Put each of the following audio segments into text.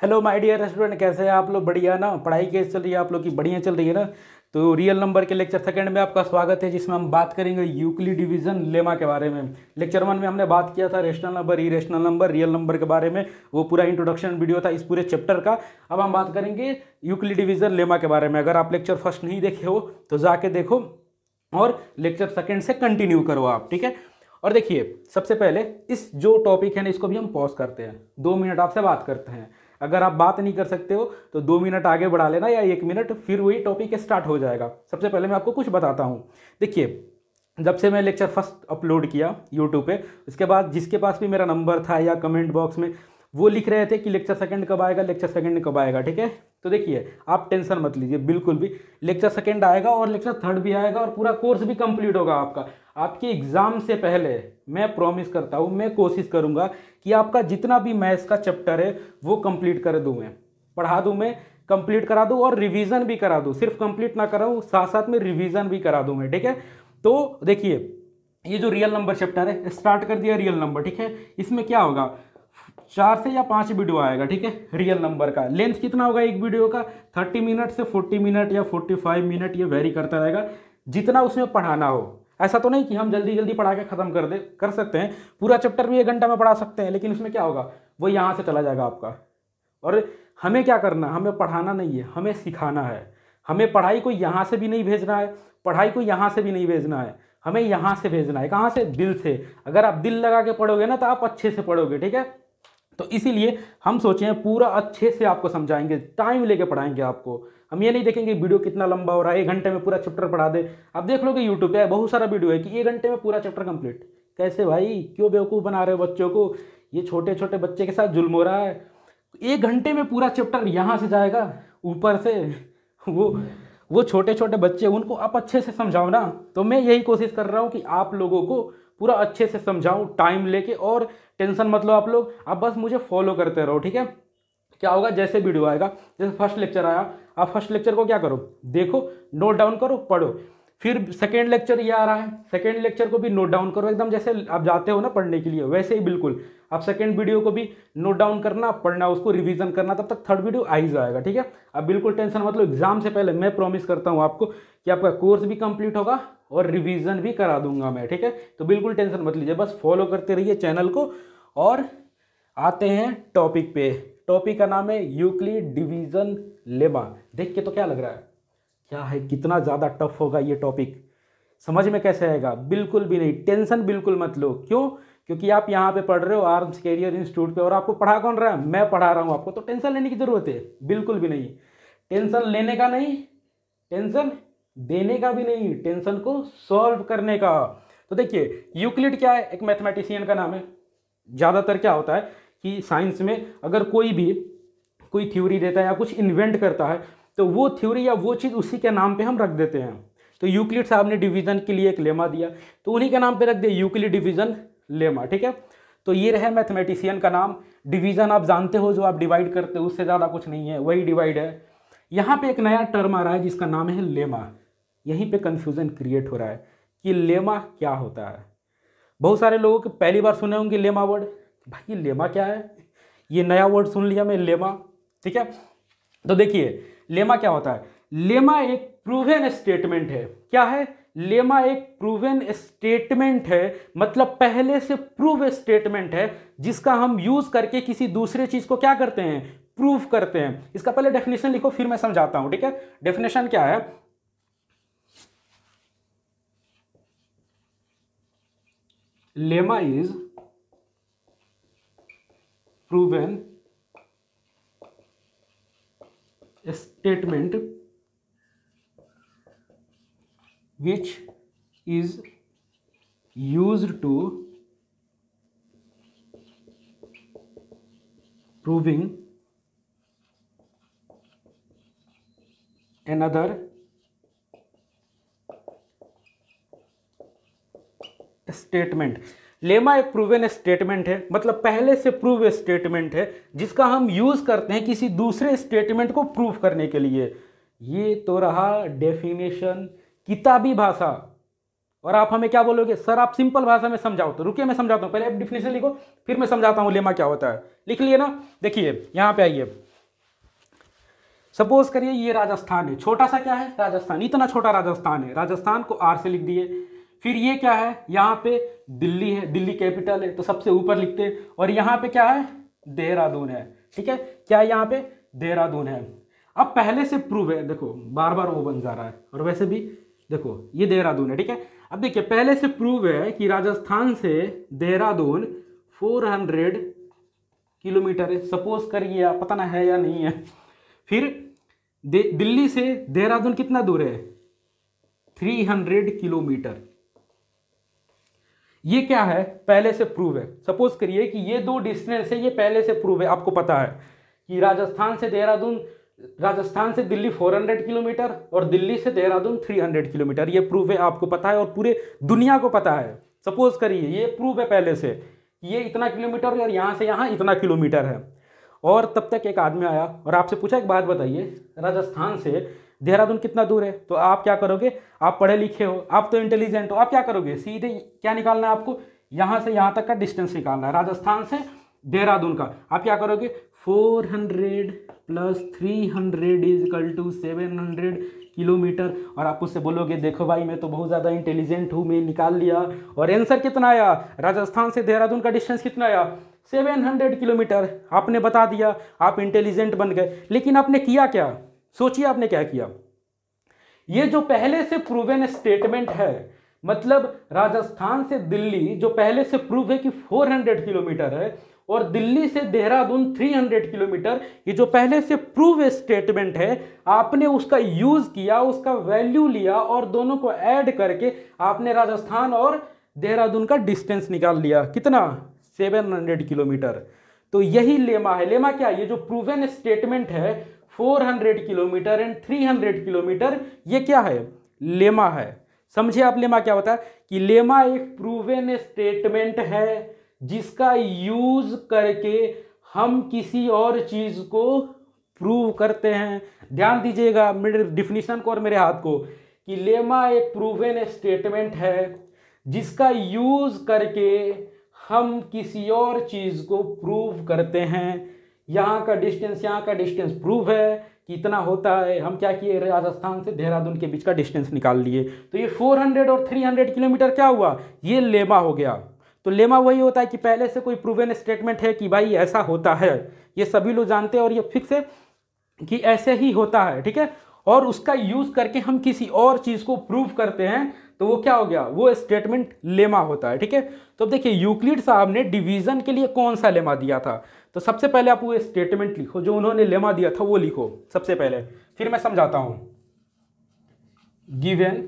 Hello my dear student, कैसे हैं आप लोग? बढ़िया ना? पढ़ाई कैसे चल रही है आप लोग की? बढ़िया चल रही है ना? तो रियल नंबर के लेक्चर सेकंड में आपका स्वागत है, जिसमें हम बात करेंगे यूक्लिड डिवीजन लेमा के बारे में। लेक्चर वन में हमने बात किया था rational number, irrational number, real number के बारे में। वो पूरा इंट्रोडक्शन वीडियो था इस पूरे चैप्टर का। अब हम बात करेंगे यूक्लिड डिवीजन लेमा के बारे में। अगर आप लेक्चर फर्स्ट नहीं देखे हो तो जाके देखो और लेक्चर सेकंड से कंटिन्यू करो आप, ठीक है? और देखिए, सबसे पहले इस जो टॉपिक है ना, इसको भी हम पॉज करते हैं, 2 मिनट आपसे बात करते हैं। अगर आप बात नहीं कर सकते हो तो 2 मिनट आगे बढ़ा लेना या 1 मिनट, फिर वही टॉपिक स्टार्ट हो जाएगा। सबसे पहले मैं आपको कुछ बताता हूँ। देखिए, जब से मैं लेक्चर फर्स्ट अपलोड किया यूट्यूब पे, उसके बाद जिसके पास भी मेरा नंबर था या कमेंट बॉक्स में वो लिख रहे थे कि लेक्चर सेकंड कब आएगा, लेक्चर सेकंड कब आएगा, ठीक है? तो देखिए, आप टेंशन मत लीजिए बिल्कुल भी। लेक्चर सेकंड आएगा और लेक्चर थर्ड भी आएगा और पूरा कोर्स भी कंप्लीट होगा आपका। आपके एग्जाम से पहले मैं प्रॉमिस करता हूँ, मैं कोशिश करूँगा कि आपका जितना भी मैथ्स का चैप्टर है वो कंप्लीट कर दूँ, मैं पढ़ा दूँ, मैं कंप्लीट करा दूँ और रिवीजन भी करा दूँ। सिर्फ कंप्लीट ना कराऊँ, साथ साथ में रिवीजन भी करा दूँ मैं, ठीक है? तो देखिए, ये जो रियल नंबर चैप्टर है, स्टार्ट कर दिया रियल नंबर, ठीक है? इसमें क्या होगा, 4 से या 5 वीडियो आएगा, ठीक है? रियल नंबर का लेंथ कितना होगा एक वीडियो का? 30 मिनट से 40 मिनट या 45 मिनट, ये वेरी करता रहेगा जितना उसमें पढ़ाना हो। ऐसा तो नहीं कि हम जल्दी जल्दी पढ़ा के खत्म कर दे, कर सकते हैं पूरा चैप्टर भी 1 घंटा में पढ़ा सकते हैं, लेकिन उसमें क्या होगा, वो यहाँ से चला जाएगा आपका। और हमें क्या करना, हमें पढ़ाना नहीं है, हमें सिखाना है। हमें पढ़ाई को यहाँ से भी नहीं भेजना है, पढ़ाई को यहाँ से भी नहीं भेजना है, हमें यहाँ से भेजना है। कहाँ से? दिल से। अगर आप दिल लगा के पढ़ोगे ना तो आप अच्छे से पढ़ोगे, ठीक है? तो इसीलिए हम सोचे हैं पूरा अच्छे से आपको समझाएंगे, टाइम लेके पढ़ाएंगे आपको। हम ये नहीं देखेंगे वीडियो कितना लंबा हो रहा है, 1 घंटे में पूरा चैप्टर पढ़ा दे। आप देख लोगे यूट्यूब पे बहुत सारा वीडियो है कि 1 घंटे में पूरा चैप्टर कंप्लीट। कैसे भाई, क्यों बेवकूफ़ बना रहे हो बच्चों को? ये छोटे छोटे बच्चे के साथ जुल्म हो रहा है। 1 घंटे में पूरा चैप्टर यहाँ से जाएगा ऊपर से। वो छोटे छोटे बच्चे, उनको आप अच्छे से समझाओ ना। तो मैं यही कोशिश कर रहा हूँ कि आप लोगों को पूरा अच्छे से समझाऊं टाइम लेके। और टेंशन मत लो आप लोग, आप बस मुझे फॉलो करते रहो, ठीक है? क्या होगा, जैसे वीडियो आएगा, जैसे फर्स्ट लेक्चर आया, आप फर्स्ट लेक्चर को क्या करो, देखो, नोट डाउन करो, पढ़ो। फिर सेकेंड लेक्चर ये आ रहा है, सेकेंड लेक्चर को भी नोट डाउन करो, एकदम जैसे आप जाते हो ना पढ़ने के लिए, वैसे ही बिल्कुल आप सेकेंड वीडियो को भी नोट डाउन करना, पढ़ना, उसको रिवीजन करना। तब तक थर्ड वीडियो आ ही जाएगा, ठीक है? अब बिल्कुल टेंशन मत लो। एग्जाम से पहले मैं प्रॉमिस करता हूँ आपको कि आपका कोर्स भी कंप्लीट होगा और रिवीजन भी करा दूंगा मैं, ठीक है? तो बिल्कुल टेंशन मत लीजिए, बस फॉलो करते रहिए चैनल को। और आते हैं टॉपिक पे। टॉपिक का नाम है यूक्लिड डिवीजन लेमा। देख के तो क्या लग रहा है, क्या है, कितना ज़्यादा टफ होगा ये टॉपिक? समझ में कैसे आएगा? बिल्कुल भी नहीं, टेंशन बिल्कुल मत लो। क्यों? क्योंकि आप यहाँ पे पढ़ रहे हो आर्म्स कैरियर इंस्टीट्यूट पे, और आपको पढ़ा कौन रहा है? मैं पढ़ा रहा हूँ आपको। तो टेंशन लेने की जरूरत है बिल्कुल भी नहीं। टेंशन लेने का नहीं, टेंशन देने का भी नहीं, टेंशन को सॉल्व करने का। तो देखिए, यूक्लिड क्या है? एक मैथमेटिशियन का नाम है। ज़्यादातर क्या होता है कि साइंस में अगर कोई थ्योरी देता है या कुछ इन्वेंट करता है, तो वो थ्योरी या वो चीज़ उसी के नाम पे हम रख देते हैं। तो यूक्लिड साहब ने डिवीजन के लिए एक लेमा दिया, तो उन्हीं के नाम पे रख दिया यूक्लिड डिवीजन लेमा, ठीक है? तो ये रहे मैथमेटिशियन का नाम। डिवीजन आप जानते हो, जो आप डिवाइड करते हो, उससे ज़्यादा कुछ नहीं है, वही डिवाइड है। यहाँ पे एक नया टर्म आ रहा है जिसका नाम है लेमा। यहीं पे कंफ्यूजन क्रिएट हो रहा है कि लेमा क्या होता है। बहुत सारे लोगों के पहली बार सुने होंगे लेमा वर्ड। भाई ये लेमा क्या है? ये नया वर्ड सुन लिया मैं, लेमा, ठीक है? तो देखिए, लेमा क्या होता है? लेमा एक प्रूवन स्टेटमेंट है। क्या है? लेमा एक प्रूवन स्टेटमेंट है, मतलब पहले से प्रूव स्टेटमेंट है, जिसका हम यूज करके किसी दूसरे चीज को क्या करते हैं, प्रूव करते हैं। इसका पहले डेफिनेशन लिखो, फिर मैं समझाता हूं, ठीक है? डेफिनेशन क्या है? Lemma is proven statement which is used to proving another statement. Lemma एक प्रूवन स्टेटमेंट है, मतलब पहले से प्रूव स्टेटमेंट है, जिसका हम यूज करते हैं किसी दूसरे स्टेटमेंट को प्रूव करने के लिए। ये तो रहा डेफिनेशन, किताबी भाषा। और आप हमें क्या बोलोगे, सर आप सिंपल भाषा में समझाओ। तो रुकिए, मैं समझाता हूं, पहले आप डेफिनेशन लिखो, फिर मैं समझाता हूं लेमा क्या होता है। लिख लिए ना? देखिए, यहां पे आइए, सपोज करिए ये राजस्थान है, छोटा सा क्या है राजस्थान, इतना छोटा राजस्थान है, राजस्थान को आर से लिख दिए। फिर ये क्या है, यहाँ पे दिल्ली है, दिल्ली कैपिटल है तो सबसे ऊपर लिखते हैं। और यहाँ पे क्या है, देहरादून है। ठीक है, क्या है यहाँ पे, देहरादून है। अब पहले से प्रूव है, देखो बार बार वो बन जा रहा है, और वैसे भी देखो ये देहरादून है। ठीक है, अब देखिए पहले से प्रूव है कि राजस्थान से देहरादून 400 किलोमीटर है। सपोज करिए आप, पता ना है या नहीं है। फिर दिल्ली से देहरादून कितना दूर है, 300 किलोमीटर। ये क्या है, पहले से प्रूव है। सपोज करिए कि ये दो डिस्टेंस है, ये पहले से प्रूव है, आपको पता है कि राजस्थान से देहरादून, राजस्थान से दिल्ली 400 किलोमीटर और दिल्ली से देहरादून 300 किलोमीटर। ये प्रूव है, आपको पता है और पूरे दुनिया को पता है। सपोज करिए ये प्रूव है पहले से, ये इतना किलोमीटर है और यहाँ से यहाँ इतना किलोमीटर है। और तब तक एक आदमी आया और आपसे पूछा एक बात बताइए, राजस्थान से देहरादून कितना दूर है? तो आप क्या करोगे, आप पढ़े लिखे हो, आप तो इंटेलिजेंट हो, आप क्या करोगे, सीधे क्या निकालना है आपको, यहाँ से यहाँ तक का डिस्टेंस निकालना है राजस्थान से देहरादून का। आप क्या करोगे, 400 plus 300 is equal to 700 kilometre. और आप उससे बोलोगे देखो भाई मैं तो बहुत ज़्यादा इंटेलिजेंट हूँ, मैं निकाल लिया। और आंसर कितना आया, राजस्थान से देहरादून का डिस्टेंस कितना आया, 700 किलोमीटर। आपने बता दिया, आप इंटेलिजेंट बन गए। लेकिन आपने किया क्या, सोचिए आपने क्या किया। ये जो पहले से प्रूवन स्टेटमेंट है, मतलब राजस्थान से दिल्ली जो पहले से प्रूव है कि 400 किलोमीटर है और दिल्ली से देहरादून 300 किलोमीटर, ये जो पहले से प्रूव स्टेटमेंट है, आपने उसका यूज किया, उसका वैल्यू लिया और दोनों को ऐड करके आपने राजस्थान और देहरादून का डिस्टेंस निकाल लिया। कितना, 700 किलोमीटर। तो यही लेमा है। लेमा क्या, ये जो प्रूवन स्टेटमेंट है 400 किलोमीटर एंड 300 किलोमीटर, ये क्या है, लेमा है। समझे आप लेमा क्या होता है, कि लेमा एक प्रूवन स्टेटमेंट है जिसका यूज करके हम किसी और चीज को प्रूव करते हैं। ध्यान दीजिएगा मेरे डिफिनीशन को और मेरे हाथ को, कि लेमा एक प्रूवन स्टेटमेंट है जिसका यूज करके हम किसी और चीज को प्रूव करते हैं। यहाँ का डिस्टेंस प्रूव है कि इतना होता है। हम क्या किए, राजस्थान से देहरादून के बीच का डिस्टेंस निकाल लिए। तो ये 400 और 300 किलोमीटर क्या हुआ, ये लेमा हो गया। तो लेमा वही होता है कि पहले से कोई प्रूवन स्टेटमेंट है कि भाई ऐसा होता है, ये सभी लोग जानते हैं और ये फिक्स है कि ऐसे ही होता है। ठीक है, और उसका यूज करके हम किसी और चीज को प्रूव करते हैं, तो वो क्या हो गया, वो स्टेटमेंट लेमा होता है। ठीक है, तो अब देखिए यूक्लिड साहब ने डिवीजन के लिए कौन सा लेमा दिया था। तो सबसे पहले आप वो स्टेटमेंट लिखो जो उन्होंने लेमा दिया था, वो लिखो सबसे पहले, फिर मैं समझाता हूं। Given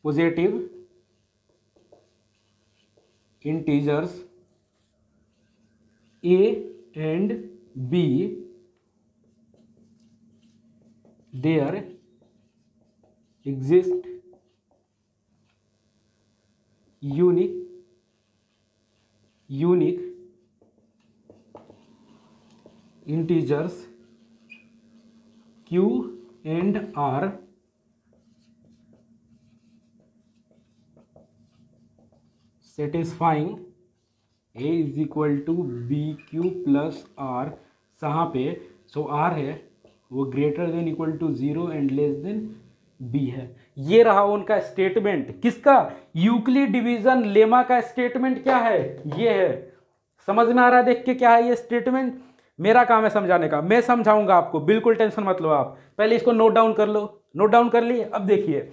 positive integers a and b, there exist unique integers q and r satisfying a is equal to B Q plus R. कहाँ पे, सो आर है वो greater than equal to 0 and less than B है। ये रहा उनका statement, किसका, Euclid division lemma का स्टेटमेंट क्या है, ये है। समझ में आ रहा है देख के क्या है ये स्टेटमेंट। मेरा काम है समझाने का, मैं समझाऊंगा आपको, बिल्कुल टेंशन मत लो आप। पहले इसको नोट डाउन कर लो, नोट डाउन कर लिए। अब देखिए,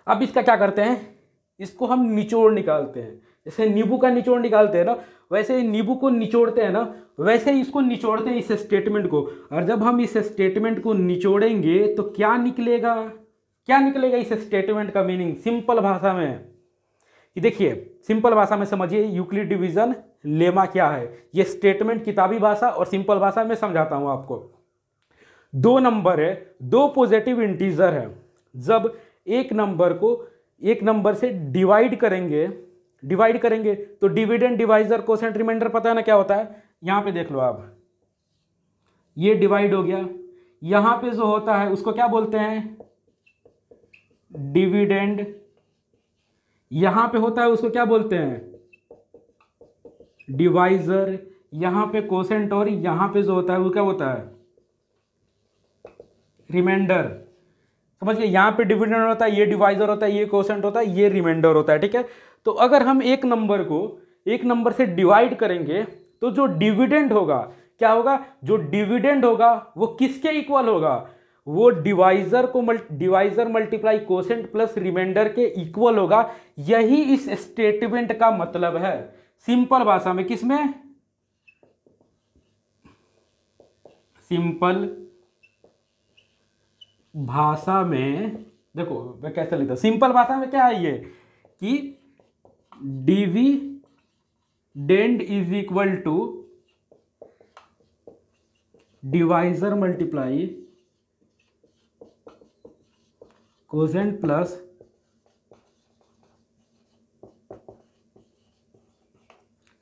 अब इसका क्या करते हैं, इसको हम निचोड़ निकालते हैं। जैसे नींबू का निचोड़ निकालते हैं ना, वैसे नींबू को निचोड़ते हैं ना, वैसे ही इसको निचोड़ते हैं इस स्टेटमेंट को। और जब हम इस स्टेटमेंट को निचोड़ेंगे तो क्या निकलेगा, क्या निकलेगा इस स्टेटमेंट का मीनिंग सिंपल भाषा में। कि देखिए सिंपल भाषा में समझिए यूक्लिड डिवीजन लेमा क्या है। ये स्टेटमेंट किताबी भाषा और सिंपल भाषा में समझाता हूं आपको। 2 नंबर है, 2 पॉजिटिव इंटीजर है। जब एक नंबर को एक नंबर से डिवाइड करेंगे तो डिविडेंड डिवाइजर कोसेंट रिमाइंडर पता है ना क्या होता है। यहां पे देख लो आप, ये डिवाइड हो गया, यहां पे जो होता है उसको क्या बोलते हैं, डिविडेंड। यहां पे होता है उसको क्या बोलते हैं, डिवाइजर। यहाँ पे कोसेंट और यहाँ पे जो होता है वो क्या होता है, रिमाइंडर। समझिए, यहाँ पे डिविडेंड होता है, ये डिवाइजर होता है, ये कोसेंट होता है, ये रिमाइंडर होता है। ठीक है, तो अगर हम एक नंबर को एक नंबर से डिवाइड करेंगे तो जो डिविडेंड होगा क्या होगा, जो डिविडेंड होगा वो किसके इक्वल होगा, वो divisor multiply quotient plus remainder के इक्वल होगा। यही इस स्टेटमेंट का मतलब है सिंपल भाषा में। किसमें, सिंपल भाषा में। देखो मैं कैसे लिखता हूं, सिंपल भाषा में क्या है ये कि dividend is equal to divisor multiply quotient plus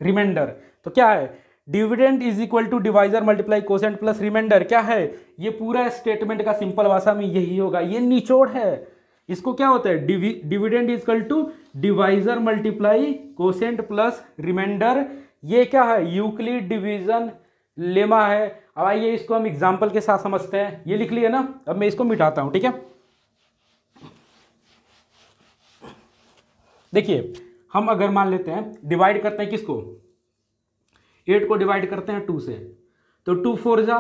remainder. तो क्या है, dividend is equal to divisor multiply quotient plus remainder. क्या है, ये पूरा स्टेटमेंट का सिंपल भाषा में यही होगा, ये निचोड़ है। इसको क्या होता है, dividend is equal to divisor multiply quotient plus remainder. ये क्या है, यूक्लिड डिवीजन लेमा है। अब आइए इसको हम एग्जाम्पल के साथ समझते हैं। ये लिख लिया ना, अब मैं इसको मिटाता हूं। ठीक है, देखिए हम अगर मान लेते हैं डिवाइड करते हैं किसको, 8 को डिवाइड करते हैं 2 से, तो 2 4 जा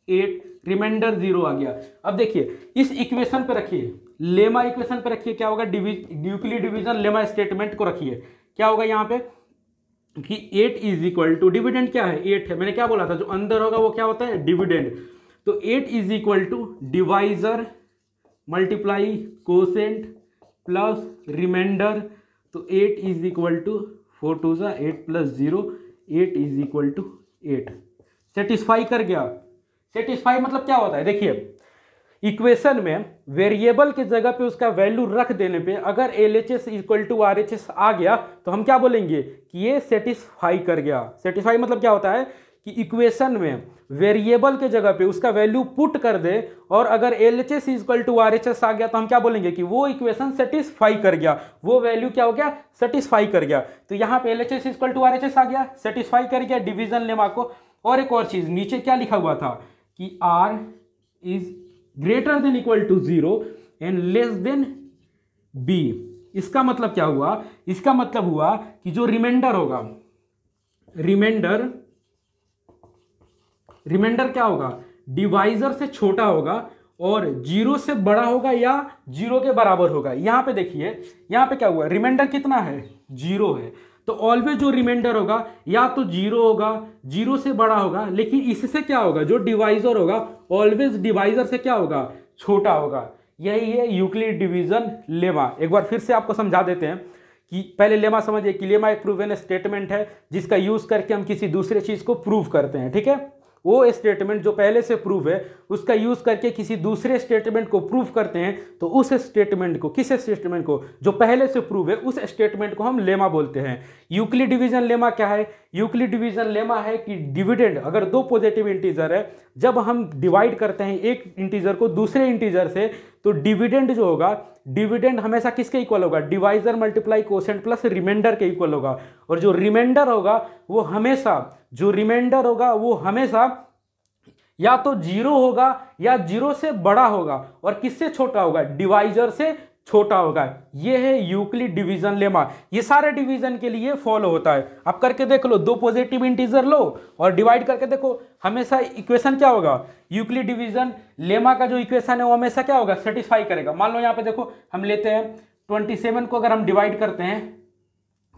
8, रिमाइंडर 0 आ गया। अब देखिए इस इक्वेशन पे रखिए, लेमा इक्वेशन पे रखिए, क्या होगा, यूक्लिड डिवीजन लेमा स्टेटमेंट को रखिए। क्या होगा यहाँ पे कि 8 इज इक्वल टू, डिविडेंड क्या है, 8 है। मैंने क्या बोला था, जो अंदर होगा वो क्या होता है, डिविडेंड। तो 8 is equal to divisor multiply quotient plus remainder. तो 8 इज इक्वल टू 4 2 जा 8 plus 0, 8 is equal to 8। Satisfy कर गया। सेटिस्फाई मतलब क्या होता है, देखिए इक्वेशन में वेरिएबल की जगह पे उसका वैल्यू रख देने पे अगर LHS इक्वल टू RHS आ गया तो हम क्या बोलेंगे कि ये सेटिस्फाई कर गया। सेटिस्फाई मतलब क्या होता है कि इक्वेशन में वेरिएबल के जगह पे उसका वैल्यू पुट कर दे और अगर LHS इक्वल टू RHS आ गया तो हम क्या बोलेंगे कि वो इक्वेशन सेटिस्फाई कर गया, वो वैल्यू क्या हो गया, सेटिस्फाई कर गया। तो यहाँ पे LHS इक्वल टू RHS आ गया, सेटिस्फाई कर गया डिवीजन लेमा को। और एक और चीज नीचे क्या लिखा हुआ था कि R is greater than equal to 0 and less than B। इसका मतलब क्या हुआ, इसका मतलब हुआ कि जो रिमाइंडर होगा, रिमाइंडर क्या होगा, डिवाइजर से छोटा होगा और 0 से बड़ा होगा या 0 के बराबर होगा। यहां पे देखिए, यहां पे क्या हुआ, रिमाइंडर कितना है, 0 है। तो ऑलवेज जो रिमाइंडर होगा या तो 0 होगा, 0 से बड़ा होगा, लेकिन इससे क्या होगा, जो डिवाइजर होगा ऑलवेज डिवाइजर से क्या होगा, छोटा होगा। यही है यूक्लिड डिवीजन लेमा। एक बार फिर से आपको समझा देते हैं कि पहले लेमा समझिए कि लेमा एक प्रूवन स्टेटमेंट है जिसका यूज करके हम किसी दूसरे चीज को प्रूव करते हैं। ठीक है, वो स्टेटमेंट जो पहले से प्रूव है उसका यूज करके किसी दूसरे स्टेटमेंट को प्रूव करते हैं, तो उस स्टेटमेंट को, किस स्टेटमेंट को, जो पहले से प्रूव है उस स्टेटमेंट को हम लेमा बोलते हैं। यूक्लिड डिवीजन लेमा क्या है, यूक्लिड डिवीजन लेमा है कि डिविडेंड अगर दो पॉजिटिव इंटीजर है, जब हम डिवाइड करते हैं एक इंटीजर को दूसरे इंटीजर से, तो डिविडेंड जो होगा, डिविडेंड हमेशा किसके इक्वल होगा, divisor multiply quotient plus remainder के इक्वल होगा। और जो रिमाइंडर होगा वो हमेशा, जो रिमाइंडर होगा वो हमेशा या तो 0 होगा या 0 से बड़ा होगा और किससे छोटा होगा, डिवाइजर से छोटा होगा। ये है यूक्लिड डिवीजन लेमा। ये सारे डिवीजन के लिए फॉलो होता है। आप करके देख लो, दो पॉजिटिव इंटीजर लो और डिवाइड करके देखो, हमेशा इक्वेशन क्या होगा, यूक्लिड डिवीजन लेमा का जो इक्वेशन है वो हमेशा क्या होगा, सेटिस्फाई करेगा। मान लो यहाँ पे देखो, हम लेते हैं 27 को अगर हम डिवाइड करते हैं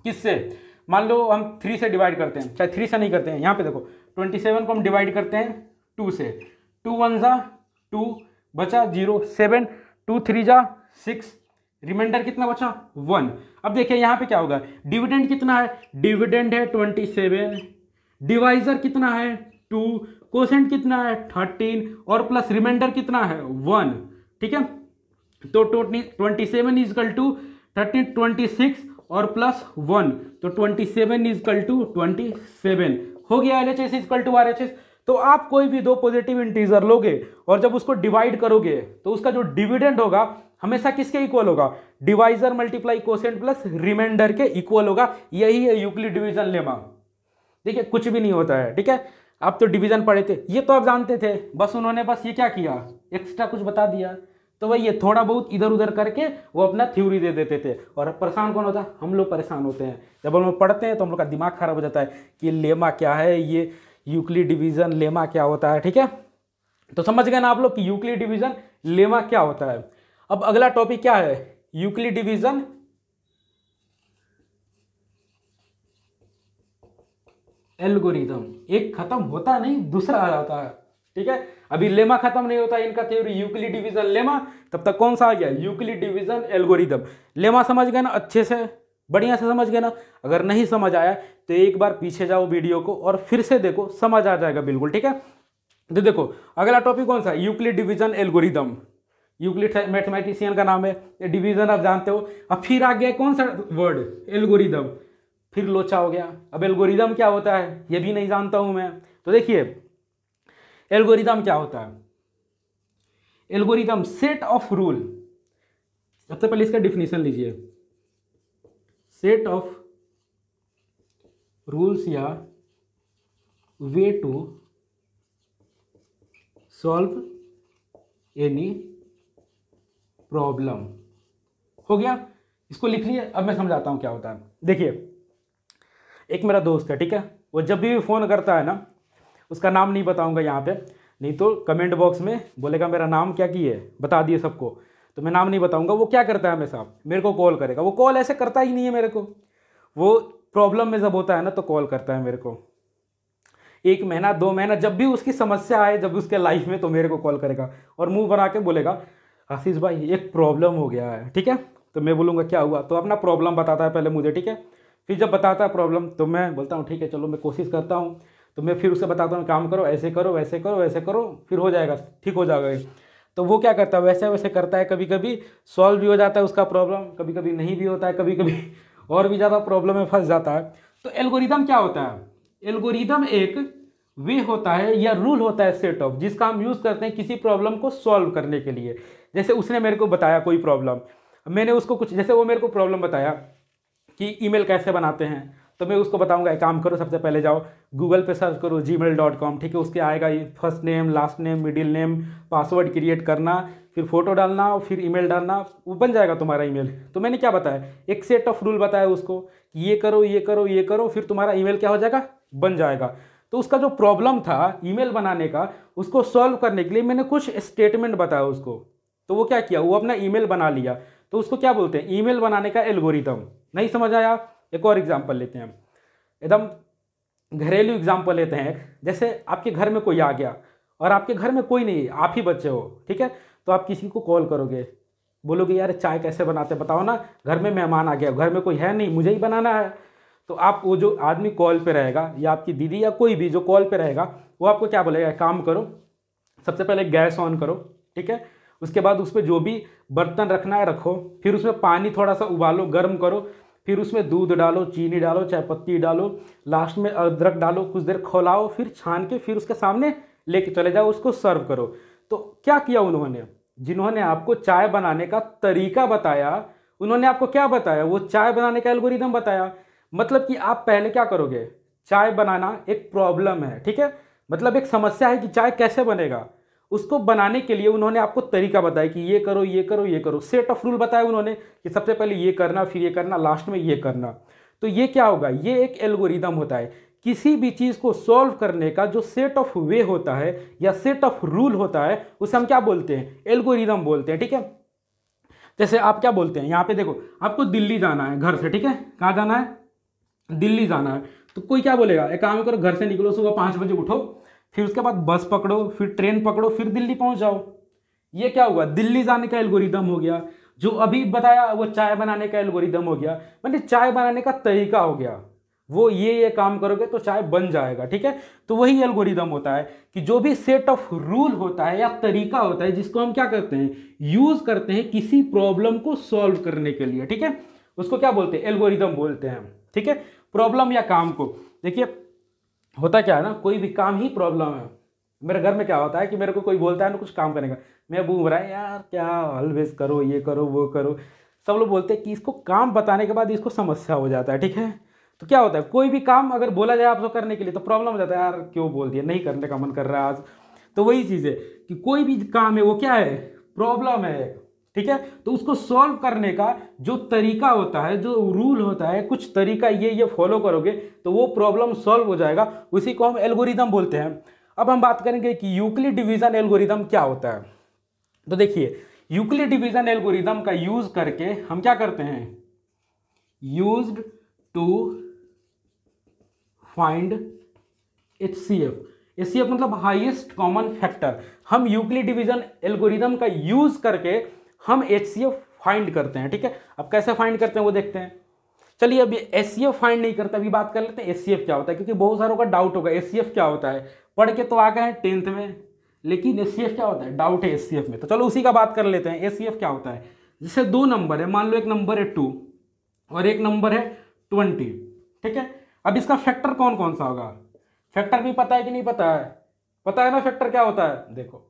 किससे, मान लो हम 3 से डिवाइड करते हैं, चाहे 3 से नहीं करते हैं, यहाँ पे देखो 27 को हम डिवाइड करते हैं 2 से, 2 1 जा 2 बचा 0, 7 2 3 जा 6, रिमाइंडर कितना बचा 1। अब देखिए यहाँ पे क्या होगा, डिविडेंड कितना है, डिविडेंड है 27, डिवाइजर कितना है 2, कोसेंट कितना है 13 और प्लस रिमाइंडर कितना है 1। ठीक है, तो 27 इज इक्वल टू 13 26 और प्लस 1, तो 27 इज इक्वल टू 27 हो गया। LHS is equal to RHS। तो आप कोई भी दो पॉजिटिव इंटीजर लोगे और जब उसको डिवाइड करोगे तो उसका जो डिविडेंड होगा हमेशा किसके इक्वल होगा, divisor multiply quotient plus remainder के इक्वल होगा। यही है यूक्लिड डिवीजन लेमा। देखिए कुछ भी नहीं होता है, ठीक है। आप तो डिवीजन पढ़े थे, ये तो आप जानते थे, बस उन्होंने बस ये क्या किया, एक्स्ट्रा कुछ बता दिया। तो वही ये थोड़ा बहुत इधर उधर करके वो अपना थ्योरी दे देते थे। और परेशान कौन होता है, हम लोग परेशान होते हैं। जब हम लोग पढ़ते हैं तो हम लोग का दिमाग खराब हो जाता है कि लेमा क्या है, ये यूक्लिड डिवीजन लेमा क्या होता है, ठीक है। तो समझ गए ना आप लोग कि यूक्लिड डिवीजन लेमा क्या होता है। अब अगला टॉपिक क्या है, यूक्लिड डिवीजन एल्गोरिदम। एक खत्म होता नहीं, दूसरा आ जाता है, ठीक है। अभी लेमा खत्म नहीं होता इनका थ्योरी, यूक्लिड डिवीजन लेमा, तब तक कौन सा आ गया, यूक्लिड डिवीजन एल्गोरिदम। लेमा समझ गए ना, अच्छे से बढ़िया से समझ गए ना। अगर नहीं समझ आया तो एक बार पीछे जाओ वीडियो को और फिर से देखो, समझ आ जाएगा बिल्कुल, ठीक है। तो देखो अगला टॉपिक कौन सा, Euclid division algorithm. Euclid mathematician का नाम है, डिवीजन आप जानते हो। अब फिर आ गया कौन सा वर्ड, एल्गोरिदम, फिर लोचा हो गया। अब एल्गोरिदम क्या होता है ये भी नहीं जानता हूं मैं। तो देखिए एल्गोरिदम क्या होता है, एल्गोरिदम सेट ऑफ रूल। सबसे पहले इसका डिफिनीशन लीजिए, सेट ऑफ रूल्स या way to solve any problem. हो गया, इसको लिख लिए। अब मैं समझाता हूं क्या होता है। देखिए एक मेरा दोस्त है, ठीक है, वो जब भी फ़ोन करता है ना, उसका नाम नहीं बताऊंगा यहाँ पे, नहीं तो कमेंट बॉक्स में बोलेगा मेरा नाम क्या की है, बता दिए सबको, तो मैं नाम नहीं बताऊंगा। वो क्या करता है हमेशा, मेरे को कॉल करेगा। वो कॉल ऐसे करता ही नहीं है मेरे को, वो प्रॉब्लम में जब होता है ना तो कॉल करता है मेरे को। 1 महीना 2 महीना जब भी उसकी समस्या आए, जब उसके लाइफ में, तो मेरे को कॉल करेगा और मुंह बना के बोलेगा आशीष भाई एक प्रॉब्लम हो गया है, ठीक है। तो मैं बोलूँगा क्या हुआ, तो अपना प्रॉब्लम बताता है पहले मुझे, ठीक है। फिर जब बताता है प्रॉब्लम तो मैं बोलता हूँ ठीक है चलो मैं कोशिश करता हूँ। तो मैं फिर उसे बताता हूँ काम करो, ऐसे करो, वैसे करो, वैसे करो, फिर हो जाएगा, ठीक हो जाएगा। तो वो क्या करता है, वैसे वैसे करता है, कभी कभी सॉल्व भी हो जाता है उसका प्रॉब्लम, कभी कभी नहीं भी होता है, कभी कभी और भी ज़्यादा प्रॉब्लम में फंस जाता है। तो एल्गोरिदम क्या होता है, एल्गोरिदम एक वे होता है या रूल होता है सेट ऑफ, जिसका हम यूज़ करते हैं किसी प्रॉब्लम को सॉल्व करने के लिए। जैसे उसने मेरे को बताया कोई प्रॉब्लम, मैंने उसको कुछ, जैसे वो मेरे को प्रॉब्लम बताया कि ईमेल कैसे बनाते हैं, तो मैं उसको बताऊंगा एक काम करो, सबसे पहले जाओ गूगल पे सर्च करो gmail.com, ठीक है। उसके आएगा ये first name, last name, middle name, password create करना, फिर फोटो डालना और फिर ईमेल डालना, वो बन जाएगा तुम्हारा ईमेल। तो मैंने क्या बताया, एक सेट ऑफ रूल बताया उसको कि ये करो, ये करो, ये करो, फिर तुम्हारा ईमेल क्या हो जाएगा, बन जाएगा। तो उसका जो प्रॉब्लम था ईमेल बनाने का, उसको सॉल्व करने के लिए मैंने कुछ स्टेटमेंट बताया उसको। तो वो क्या किया, वो अपना ईमेल बना लिया। तो उसको क्या बोलते हैं, ईमेल बनाने का एल्गोरिदम। नहीं समझ आया, एक और एग्जांपल लेते हैं, एकदम घरेलू एग्जांपल लेते हैं। जैसे आपके घर में कोई आ गया और आपके घर में कोई नहीं, आप ही बच्चे हो, ठीक है। तो आप किसी को कॉल करोगे, बोलोगे यार चाय कैसे बनाते बताओ ना, घर में मेहमान आ गया, घर में कोई है नहीं, मुझे ही बनाना है। तो आप, वो जो आदमी कॉल पे रहेगा या आपकी दीदी या कोई भी जो कॉल पे रहेगा, वो आपको क्या बोलेगा, काम करो, सबसे पहले गैस ऑन करो, ठीक है। उसके बाद उस पर जो भी बर्तन रखना है रखो, फिर उसमें पानी थोड़ा सा उबालो, गर्म करो, फिर उसमें दूध डालो, चीनी डालो, चाय पत्ती डालो, लास्ट में अदरक डालो, कुछ देर खौलाओ, फिर छान के फिर उसके सामने लेके चले जाओ, उसको सर्व करो। तो क्या किया उन्होंने, जिन्होंने आपको चाय बनाने का तरीका बताया, उन्होंने आपको क्या बताया, वो चाय बनाने का एल्गोरिदम बताया। मतलब कि आप पहले क्या करोगे, चाय बनाना एक प्रॉब्लम है, ठीक है, मतलब एक समस्या है कि चाय कैसे बनेगा, उसको बनाने के लिए उन्होंने आपको तरीका बताया कि ये करो, ये करो, ये करो, सेट ऑफ रूल बताया उन्होंने कि सबसे पहले ये करना, फिर ये करना, लास्ट में ये करना। तो ये क्या होगा, ये एक एल्गोरिदम होता है। किसी भी चीज़ को सॉल्व करने का जो सेट ऑफ वे होता है या सेट ऑफ रूल होता है, उसे हम क्या बोलते हैं, एल्गोरिदम बोलते हैं, ठीक है। जैसे आप क्या बोलते हैं, यहाँ पे देखो, आपको दिल्ली जाना है घर से, ठीक है, कहाँ जाना है, दिल्ली जाना है। तो कोई क्या बोलेगा, एक काम करो, घर से निकलो, सुबह 5 बजे उठो, फिर उसके बाद बस पकड़ो, फिर ट्रेन पकड़ो, फिर दिल्ली पहुंच जाओ। ये क्या हुआ, दिल्ली जाने का एल्गोरिदम हो गया। जो अभी बताया वो चाय बनाने का एल्गोरिदम हो गया, मतलब चाय बनाने का तरीका हो गया। वो ये काम करोगे तो चाय बन जाएगा, ठीक है। तो वही एल्गोरिदम होता है कि जो भी सेट ऑफ रूल होता है या तरीका होता है, जिसको हम क्या करते हैं, यूज करते हैं किसी प्रॉब्लम को सॉल्व करने के लिए, ठीक है, उसको क्या बोलते हैं, एल्गोरिदम बोलते हैं, ठीक है। प्रॉब्लम या काम को, देखिए होता क्या है ना, कोई भी काम ही प्रॉब्लम है। मेरे घर में क्या होता है कि मेरे को कोई बोलता है ना कुछ काम करने का, मैं बूम रहा है यार क्या ऑलवेज करो, ये करो, वो करो। सब लोग बोलते हैं कि इसको काम बताने के बाद इसको समस्या हो जाता है, ठीक है। तो क्या होता है, कोई भी काम अगर बोला जाए आपको करने के लिए तो प्रॉब्लम हो जाता है, यार क्यों बोल दिया, नहीं करने का मन कर रहा है आज। तो वही चीज़ है कि कोई भी काम है वो क्या है, प्रॉब्लम है, ठीक है। तो उसको सॉल्व करने का जो तरीका होता है, जो रूल होता है, कुछ तरीका ये फॉलो करोगे तो वो प्रॉब्लम सॉल्व हो जाएगा, उसी को हम एल्गोरिदम बोलते हैं। अब हम बात करेंगे कि यूक्लिड डिवीजन एल्गोरिदम क्या होता है। तो देखिए, यूक्लिड डिवीजन एल्गोरिदम का यूज करके हम क्या करते हैं, used to find HCF। HCF मतलब हाईएस्ट कॉमन फैक्टर। हम यूक्लिड डिवीजन एल्गोरिदम का यूज करके हम HCF फाइंड करते हैं, ठीक है। अब कैसे फाइंड करते हैं वो देखते हैं। चलिए, अभी HCF फाइंड नहीं करते, अभी बात कर लेते हैं HCF क्या होता है, क्योंकि बहुत सारों का डाउट होगा HCF क्या होता है। पढ़ के तो आ गए हैं 10th में, लेकिन HCF क्या होता है, डाउट है HCF में। तो चलो उसी का बात कर लेते हैं। HCF क्या होता है, जैसे दो नंबर है, मान लो एक नंबर है 2 और एक नंबर है 20, ठीक है। अब इसका फैक्टर कौन कौन सा होगा, फैक्टर भी पता है कि नहीं पता है, पता है ना फैक्टर क्या होता है, देखो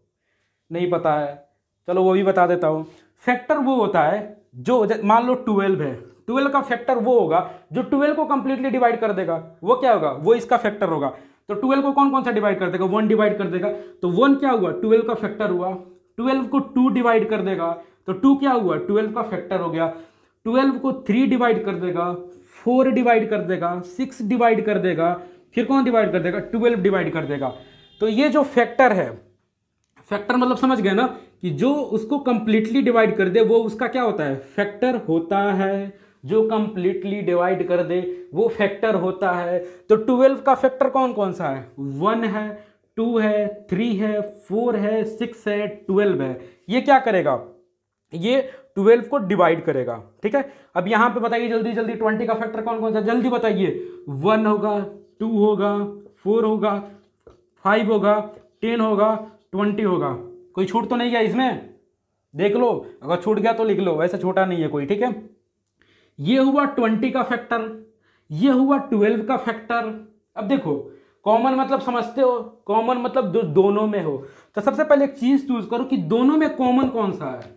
नहीं पता है, चलो वो भी बता देता हूँ। फैक्टर वो होता है जो मान लो 12 है, 12 का फैक्टर वो होगा जो 12 को कंप्लीटली डिवाइड कर देगा, वो क्या होगा, वो इसका फैक्टर होगा। तो 12 को कौन कौन सा डिवाइड कर देगा, 1 डिवाइड कर देगा, तो 1 क्या हुआ, 12 का फैक्टर हुआ। 12 को 2 डिवाइड कर देगा तो 2 क्या हुआ, 12 का फैक्टर हो गया। 12 को 3 डिवाइड कर देगा, 4 डिवाइड कर देगा, 6 डिवाइड कर देगा, फिर कौन डिवाइड कर देगा, 12 डिवाइड कर देगा। तो ये जो फैक्टर है, फैक्टर मतलब समझ गए ना, कि जो उसको कंप्लीटली डिवाइड कर दे वो उसका क्या होता है, फैक्टर होता है। जो कंप्लीटली डिवाइड कर दे वो फैक्टर होता है। तो 12 का फैक्टर कौन कौन सा है, 1 है, 2 है, 3 है, 4 है, 6 है, 12 है। ये क्या करेगा, ये 12 को डिवाइड करेगा, ठीक है। अब यहां पे बताइए जल्दी जल्दी 20 का फैक्टर कौन कौन सा, जल्दी बताइए। 1 होगा, 2 होगा, 4 होगा, 5 होगा, 10 होगा, 20 होगा। कोई छूट तो नहीं गया इसमें, देख लो, अगर छूट गया तो लिख लो, वैसे छोटा नहीं है कोई, ठीक है। ये हुआ 20 का फैक्टर, ये हुआ 12 का फैक्टर। अब देखो, कॉमन मतलब समझते हो, कॉमन मतलब जो दोनों में हो। तो सबसे पहले एक चीज चूज करो कि दोनों में कॉमन कौन सा है।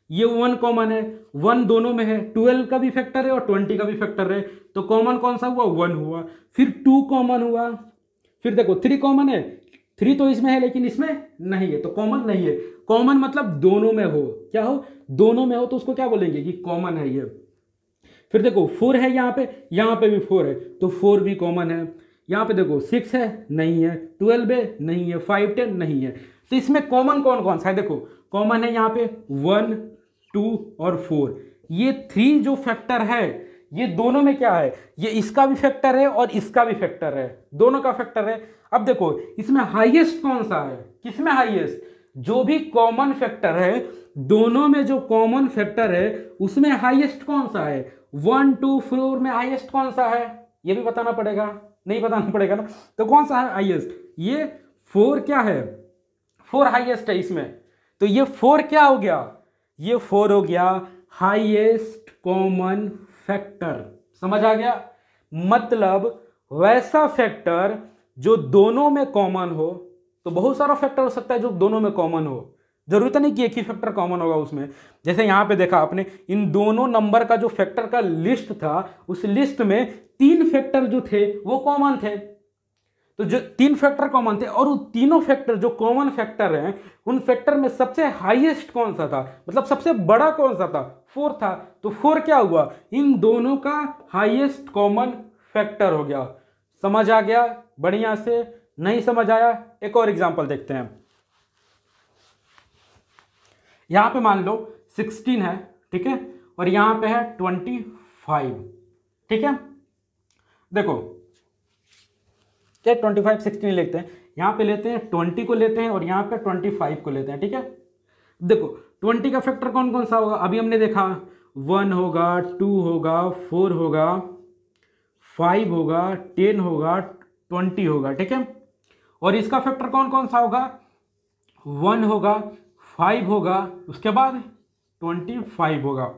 ये 1 कॉमन है, 1 दोनों में है, 12 का भी फैक्टर है और 20 का भी फैक्टर है, तो कॉमन कौन सा हुआ, 1 हुआ। फिर 2 कॉमन हुआ, फिर देखो 3 कॉमन है, 3 तो इसमें है लेकिन इसमें नहीं है, तो कॉमन नहीं है। कॉमन मतलब दोनों में हो, क्या हो, दोनों में हो, तो उसको क्या बोलेंगे कि कॉमन है ये। फिर देखो 4 है यहाँ पे भी 4 है, तो 4 भी कॉमन है। यहाँ पे देखो 6 है, नहीं है, 12 है, नहीं है, 5 10 नहीं है। तो इसमें कॉमन कौन कौन सा है, देखो कॉमन है यहाँ पे 1 2 और 4। ये 3 जो फैक्टर है ये दोनों में क्या है, ये इसका भी फैक्टर है और इसका भी फैक्टर है, दोनों का फैक्टर है। अब देखो इसमें हाईएस्ट कौन सा है, किसमें हाईएस्ट, जो भी कॉमन फैक्टर है, दोनों में जो कॉमन फैक्टर है उसमें हाईएस्ट कौन सा है, 1 2 4 में हाईएस्ट कौन सा है, ये भी बताना पड़ेगा, नहीं बताना पड़ेगा ना। तो कौन सा है हाईएस्ट, ये 4 क्या है, 4 हाईएस्ट है इसमें। तो ये 4 क्या हो गया, ये 4 हो गया हाईएस्ट कॉमन फैक्टर। समझ आ गया, मतलब वैसा फैक्टर जो दोनों में कॉमन हो। तो बहुत सारा फैक्टर हो सकता है जो दोनों में कॉमन हो, जरूरत नहीं कि एक ही फैक्टर कॉमन होगा उसमें। जैसे यहां पे देखा आपने, इन दोनों नंबर का जो फैक्टर का लिस्ट था, उस लिस्ट में 3 फैक्टर जो थे वो कॉमन थे। तो जो 3 फैक्टर कॉमन थे और वो तीनों फैक्टर जो कॉमन फैक्टर हैं, उन फैक्टर में सबसे हाईएस्ट कौन सा था, मतलब सबसे बड़ा कौन सा था, 4 था। तो 4 क्या हुआ, इन दोनों का हाईएस्ट कॉमन फैक्टर हो गया। समझ आ गया बढ़िया से, नहीं समझ आया, एक और एग्जांपल देखते हैं। यहां पे मान लो 16 है, ठीक है, और यहां पे है 25, ठीक है। देखो क्या 25 16 लेते हैं, यहां पे लेते हैं 20 को लेते हैं और यहां पे 25 को लेते हैं, ठीक है। देखो 20 का फैक्टर कौन कौन सा होगा, अभी हमने देखा 1 होगा, 2 होगा, 4 होगा, 5 होगा, 10 होगा, 20 होगा, ठीक है। और इसका फैक्टर कौन कौन सा होगा, 1 होगा, 5 होगा, उसके बाद 25 होगा,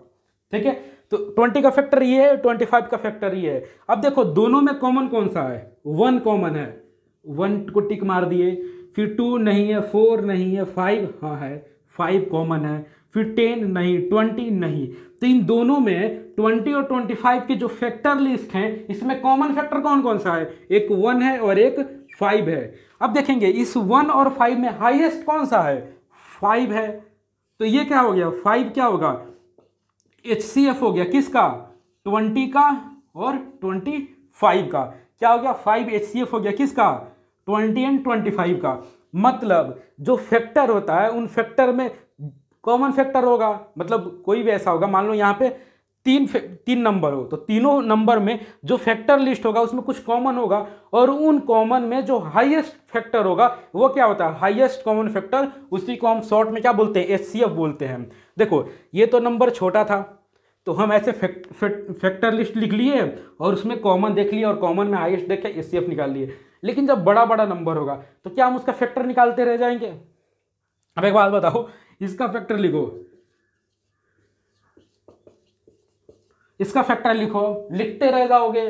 ठीक है। तो 20 का फैक्टर ये है, 25 का फैक्टर ये है। अब देखो दोनों में कॉमन कौन सा है, 1 कॉमन है, 1 को टिक मार दिए, फिर 2 नहीं है, 4 नहीं है, 5 हाँ है, 5 कॉमन है, फिर 10 नहीं, 20 नहीं। तो इन दोनों में 20 और 25 की जो फैक्टर लिस्ट हैं इसमें कॉमन फैक्टर कौन कौन सा है, एक 1 है और एक 5 है। अब देखेंगे इस 1 और 5 में हाईएस्ट कौन सा है, 5 है। तो ये क्या हो गया, 5 क्या होगा, HCF हो गया किसका, 20 का और 25 का। क्या हो गया, 5 HCF हो गया किसका, 20 एंड 25 का। मतलब जो फैक्टर होता है उन फैक्टर में कॉमन फैक्टर होगा, मतलब कोई भी ऐसा होगा, मान लो यहाँ पे तीन नंबर हो तो तीनों नंबर में जो फैक्टर लिस्ट होगा उसमें कुछ कॉमन होगा, और उन कॉमन में जो हाईएस्ट फैक्टर होगा वो क्या होता है, हाईएस्ट कॉमन फैक्टर। उसी को हम शॉर्ट में क्या बोलते हैं, HCF बोलते हैं। देखो ये तो नंबर छोटा था तो हम ऐसे फैक्टर लिस्ट लिख लिए और उसमें कॉमन देख लिए और कॉमन में हाईएस्ट देख के HCF निकाल लिए। लेकिन जब बड़ा बड़ा नंबर होगा तो क्या हम उसका फैक्टर निकालते रह जाएंगे। अब एक बात बताओ, इसका फैक्टर लिखो, इसका फैक्टर लिखो, लिखते रह जाओगे,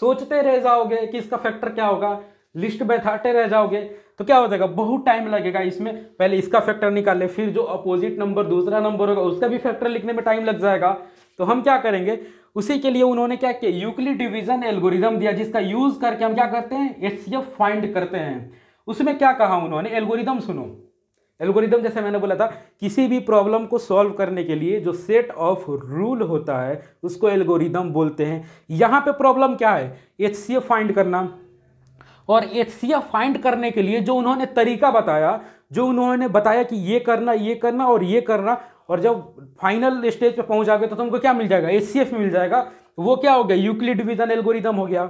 सोचते रह जाओगे कि इसका फैक्टर क्या होगा, लिस्ट बैठाते रह जाओगे तो क्या हो जाएगा, बहुत टाइम लगेगा इसमें। पहले इसका फैक्टर निकाले, फिर जो अपोजिट नंबर दूसरा नंबर होगा उसका भी फैक्टर लिखने में टाइम लग जाएगा। तो हम क्या करेंगे, उसी के लिए उन्होंने क्या किया, यूक्लिड डिवीजन एल्गोरिदम दिया, जिसका यूज करके हम क्या करते हैं, HCF फाइंड करते हैं। उसमें क्या कहा उन्होंने, एल्गोरिदम सुनो। एल्गोरिदम जैसे मैंने बोला था, किसी भी प्रॉब्लम को सॉल्व करने के लिए जो सेट ऑफ रूल होता है उसको एल्गोरिदम बोलते हैं। यहाँ पे प्रॉब्लम क्या है, HCF फाइंड करना। और HCF फाइंड करने के लिए जो उन्होंने तरीका बताया, जो उन्होंने बताया कि ये करना, ये करना और ये करना, और जब फाइनल स्टेज पे पहुंच जाओगे तो तुमको क्या मिल जाएगा, HCF मिल जाएगा। वो क्या हो गया, यूक्लिड डिवीजन एल्गोरिदम हो गया।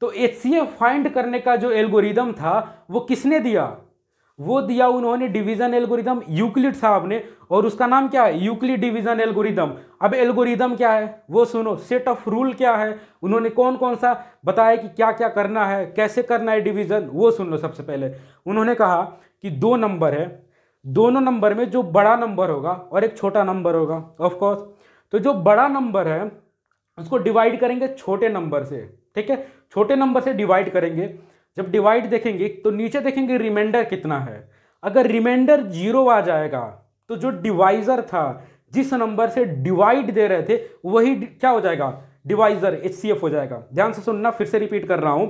तो HCF फाइंड करने का जो एल्गोरिदम था वो किसने दिया, वो दिया उन्होंने डिवीजन एल्गोरिदम, यूक्लिड साहब ने, और उसका नाम क्या है, यूक्लिड डिवीजन एल्गोरिदम। अब एल्गोरिदम क्या है वो सुनो, सेट ऑफ रूल क्या है, उन्होंने कौन कौन सा बताया कि क्या क्या करना है, कैसे करना है डिवीजन, वो सुन लो। सबसे पहले उन्होंने कहा कि दो नंबर है, दोनों नंबर में जो बड़ा नंबर होगा और एक छोटा नंबर होगा ऑफ कोर्स। तो जो बड़ा नंबर है उसको डिवाइड करेंगे छोटे नंबर से, ठीक है, छोटे नंबर से डिवाइड करेंगे। जब डिवाइड देखेंगे तो नीचे देखेंगे रिमाइंडर कितना है। अगर रिमाइंडर 0 आ जाएगा तो जो डिवाइजर था, जिस नंबर से डिवाइड दे रहे थे, वही क्या हो जाएगा, डिवाइजर, HCF हो जाएगा। ध्यान से सुनना, फिर से रिपीट कर रहा हूं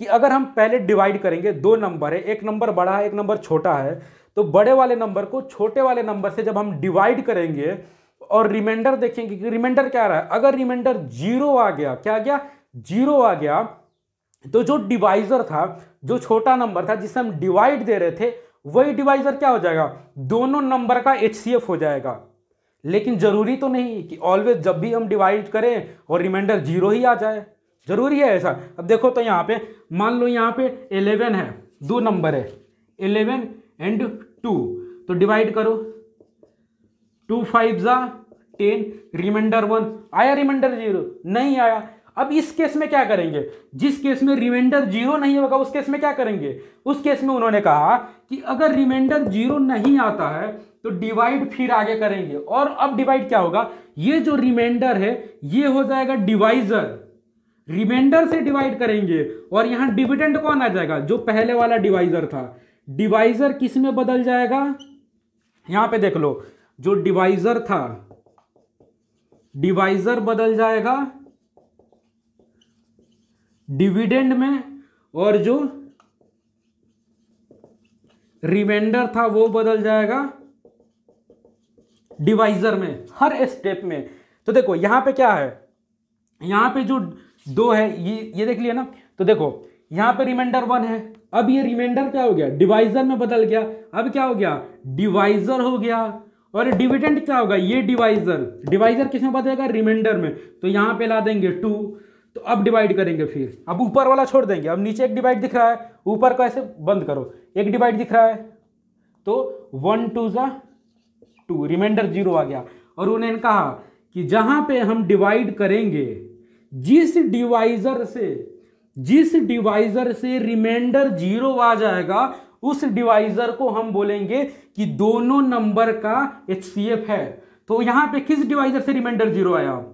कि अगर हम पहले डिवाइड करेंगे, दो नंबर है, एक नंबर बड़ा है एक नंबर छोटा है, तो बड़े वाले नंबर को छोटे वाले नंबर से जब हम डिवाइड करेंगे और रिमाइंडर देखेंगे कि रिमाइंडर क्या आ रहा है, अगर रिमाइंडर 0 आ गया, क्या आ गया, 0 आ गया, तो जो डिवाइजर था, जो छोटा नंबर था जिसे हम डिवाइड दे रहे थे, वही डिवाइजर क्या हो जाएगा, दोनों नंबर का HCF हो जाएगा। लेकिन जरूरी तो नहीं कि ऑलवेज जब भी हम डिवाइड करें और रिमाइंडर 0 ही आ जाए, जरूरी है ऐसा। अब देखो तो यहाँ पे मान लो यहाँ पे 11 है, दो नंबर है 11 एंड 2, तो डिवाइड करो, 2 5 जा 10, रिमाइंडर 1 आया, रिमाइंडर 0 नहीं आया। अब इस केस में क्या करेंगे, जिस केस में रिमाइंडर 0 नहीं होगा उस केस में क्या करेंगे, उस केस में उन्होंने कहा कि अगर रिमाइंडर 0 नहीं आता है तो डिवाइड फिर आगे करेंगे। और अब डिवाइड क्या होगा, ये जो रिमाइंडर है ये हो जाएगा डिवाइजर, रिमाइंडर से डिवाइड करेंगे और यहां डिविडेंड कौन आ जाएगा, जो पहले वाला डिवाइजर था। डिवाइजर किस में बदल जाएगा, यहां पे देख लो, जो डिवाइजर था, डिवाइजर बदल जाएगा डिविडेंड में, और जो रिमाइंडर था वो बदल जाएगा डिवाइजर में, हर स्टेप में। तो देखो यहां पे क्या है, यहां पे जो 2 है ये देख लिया ना, तो देखो यहां पे रिमाइंडर 1 है, अब ये रिमाइंडर क्या हो गया, डिवाइजर में बदल गया। अब क्या हो गया, डिवाइजर हो गया, और डिविडेंड क्या होगा, ये डिवाइजर, डिवाइजर किस में बदलेगा, रिमाइंडर में, तो यहां पे ला देंगे 2। तो अब डिवाइड करेंगे, फिर अब ऊपर वाला छोड़ देंगे, अब नीचे एक डिवाइड दिख रहा है, ऊपर को ऐसे बंद करो, एक डिवाइड दिख रहा है, तो 1 2 जा 2, रिमाइंडर 0 आ गया। और उन्होंने कहा कि जहां पे हम डिवाइड करेंगे, जिस डिवाइजर से रिमाइंडर 0 आ जाएगा, उस डिवाइजर को हम बोलेंगे कि दोनों नंबर का HCF है। तो यहां पे किस डिवाइजर से रिमाइंडर 0 आया,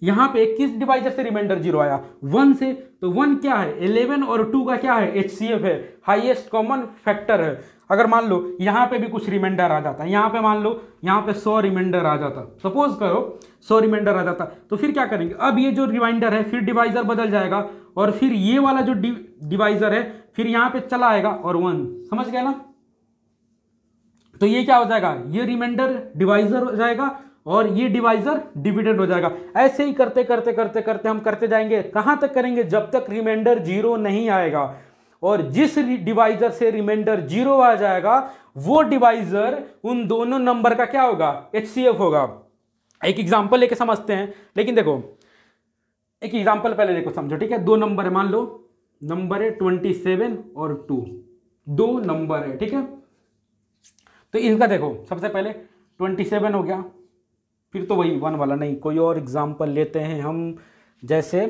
यहाँ पे किस डिवाइजर से रिमाइंडर 0 आया, 1 से। तो 1 क्या है, 11 और 2 का क्या है, HCF है, हाईएस्ट कॉमन फैक्टर है। अगर मान लो यहाँ पे भी कुछ रिमाइंडर आ जाता, यहाँ पे मान लो यहाँ पे 100 रिमाइंडर आ जाता, सपोज करो 100 रिमाइंडर आ जाता, तो फिर क्या करेंगे, अब ये जो रिमाइंडर है फिर डिवाइजर बदल जाएगा और फिर ये वाला जो डिवाइजर है फिर यहाँ पे चला आएगा और 1, समझ गया ना। तो ये क्या हो जाएगा, ये रिमाइंडर डिवाइजर हो जाएगा और ये डिवाइजर डिविडेंड हो जाएगा। ऐसे ही करते करते करते करते हम करते जाएंगे, कहां तक करेंगे, जब तक रिमाइंडर 0 नहीं आएगा। और जिस डिवाइजर से रिमाइंडर 0 आ जाएगा वो डिवाइजर उन दोनों नंबर का क्या होगा, HCF होगा। एक एग्जांपल लेके समझते हैं, लेकिन देखो एक एग्जांपल पहले देखो समझो, ठीक है। 2 नंबर है, मान लो नंबर है 27 और 2, 2 नंबर है, ठीक है। तो इनका देखो सबसे पहले 27 हो गया, फिर तो वही 1 वाला नहीं, कोई और एग्जांपल लेते हैं हम, जैसे